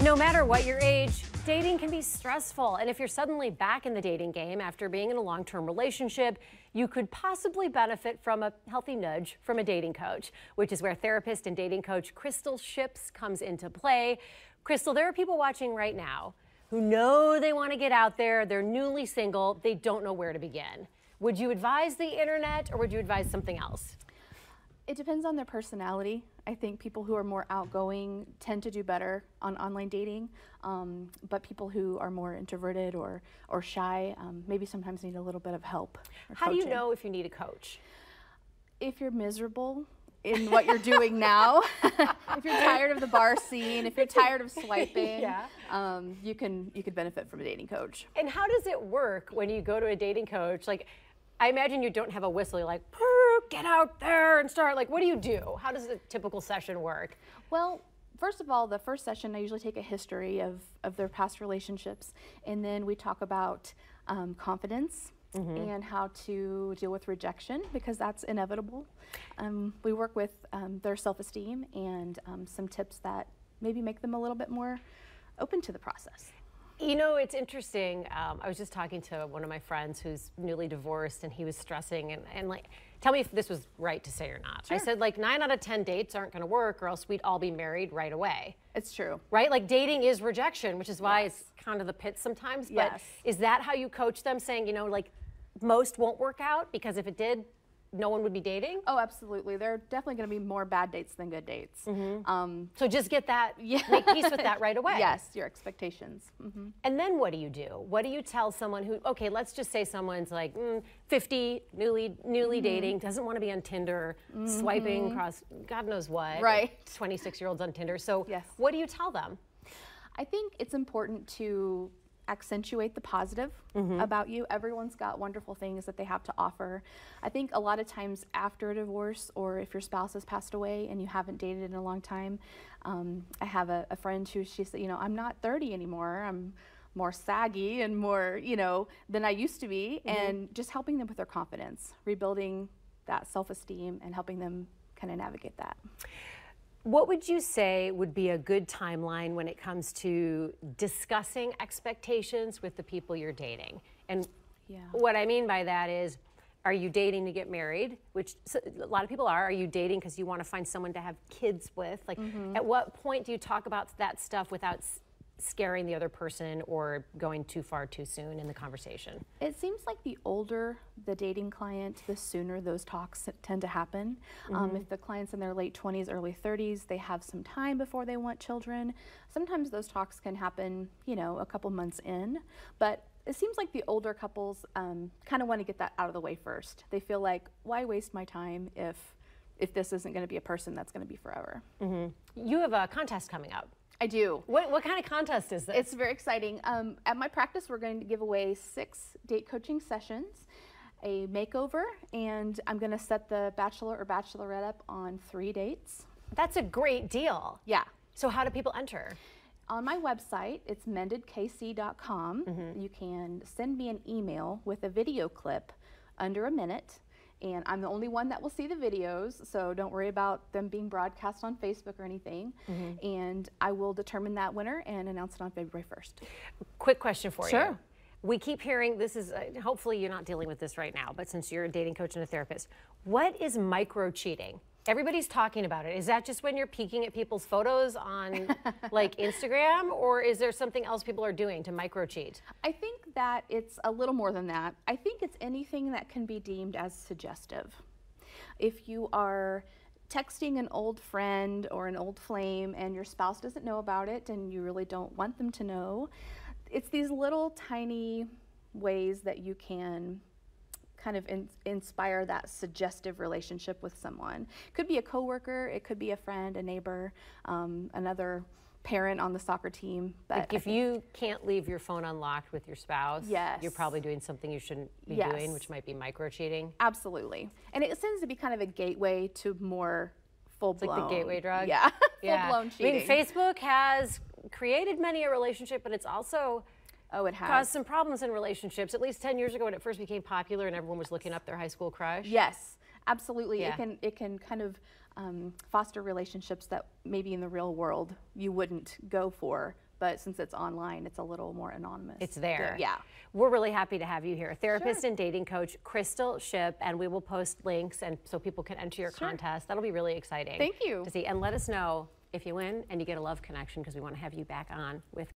No matter what your age, dating can be stressful. And if you're suddenly back in the dating game after being in a long-term relationship, you could possibly benefit from a healthy nudge from a dating coach, which is where therapist and dating coach Crystal Ships comes into play. Crystal, there are people watching right now who know they want to get out there, they're newly single, they don't know where to begin. Would you advise the internet or would you advise something else? It depends on their personality. I think people who are more outgoing tend to do better on online dating, but people who are more introverted or shy maybe sometimes need a little bit of help. How do you know if you need a coach? If you're miserable in what you're doing now, if you're tired of the bar scene, if you're tired of swiping, you could benefit from a dating coach. And how does it work when you go to a dating coach? Like, I imagine you don't have a whistle. You're like, get out there and start. Like, what do you do? How does a typical session work? Well, first of all, the first session, I usually take a history of their past relationships. And then we talk about confidence and how to deal with rejection, because that's inevitable. We work with their self-esteem and some tips that maybe make them a little bit more open to the process. You know, it's interesting. I was just talking to one of my friends who's newly divorced, and he was stressing and like, tell me if this was right to say or not. Sure. I said, like, 9 out of 10 dates aren't going to work, or else we'd all be married right away. It's true. Right? Like, dating is rejection, which is why it's kind of the pit sometimes. But Yes. is that how you coach them, saying, you know, like, most won't work out because if it did, no one would be dating? Oh, absolutely. There are definitely going to be more bad dates than good dates. So just get that, make peace with that right away. Yes, your expectations. And then what do you do? What do you tell someone who, okay, let's just say someone's like 50, newly dating, doesn't want to be on Tinder, swiping across God knows what. Right. 26-year-olds on Tinder. So Yes. what do you tell them? I think it's important to accentuate the positive about you. Everyone's got wonderful things that they have to offer. I think a lot of times after a divorce, or if your spouse has passed away and you haven't dated in a long time, I have a friend who, she said, you know, I'm not 30 anymore. I'm more saggy and more, you know, than I used to be. And just helping them with their confidence, rebuilding that self-esteem and helping them kind of navigate that. What would you say would be a good timeline when it comes to discussing expectations with the people you're dating? And what I mean by that is, are you dating to get married, which a lot of people are? Are you dating because you want to find someone to have kids with? Like, at what point do you talk about that stuff without scaring the other person or going too far too soon in the conversation? It seems like the older the dating client, the sooner those talks tend to happen. If the client's in their late 20s, early 30s, they have some time before they want children. Sometimes those talks can happen, you know, a couple months in, but it seems like the older couples kind of want to get that out of the way first. They feel like, why waste my time if this isn't going to be a person that's going to be forever? You have a contest coming up. I do. What kind of contest is this? It's very exciting. At my practice, we're going to give away 6 date coaching sessions, a makeover, and I'm going to set the bachelor or bachelorette up on 3 dates. That's a great deal. Yeah. So how do people enter? On my website, it's mendedkc.com. You can send me an email with a video clip under a minute. And I'm the only one that will see the videos, so don't worry about them being broadcast on Facebook or anything. And I will determine that winner and announce it on February 1st. Quick question for you. Sure. We keep hearing, this is, hopefully you're not dealing with this right now, but since you're a dating coach and a therapist, what is micro-cheating? Everybody's talking about it. Is that just when you're peeking at people's photos on like Instagram, or is there something else people are doing to micro-cheat? I think that it's a little more than that. I think it's anything that can be deemed as suggestive. If you are texting an old friend or an old flame and your spouse doesn't know about it and you really don't want them to know, it's these little tiny ways that you can kind of inspire that suggestive relationship with someone. Could be a coworker, it could be a friend, a neighbor, another parent on the soccer team. But like if you can't leave your phone unlocked with your spouse, you're probably doing something you shouldn't be doing, which might be micro-cheating. Absolutely. And it tends to be kind of a gateway to more full-blown. It's like the gateway drug? Yeah, full-blown cheating. I mean, Facebook has created many a relationship, but it's also it has caused some problems in relationships. At least 10 years ago when it first became popular and everyone was looking up their high school crush. Yes, absolutely. It can kind of foster relationships that maybe in the real world you wouldn't go for. But since it's online, it's a little more anonymous. It's there. Yeah. We're really happy to have you here. Therapist and dating coach Crystal Shipp, and we will post links and so people can enter your contest. That'll be really exciting. Thank you. To see. And let us know if you win and you get a love connection, because we want to have you back on with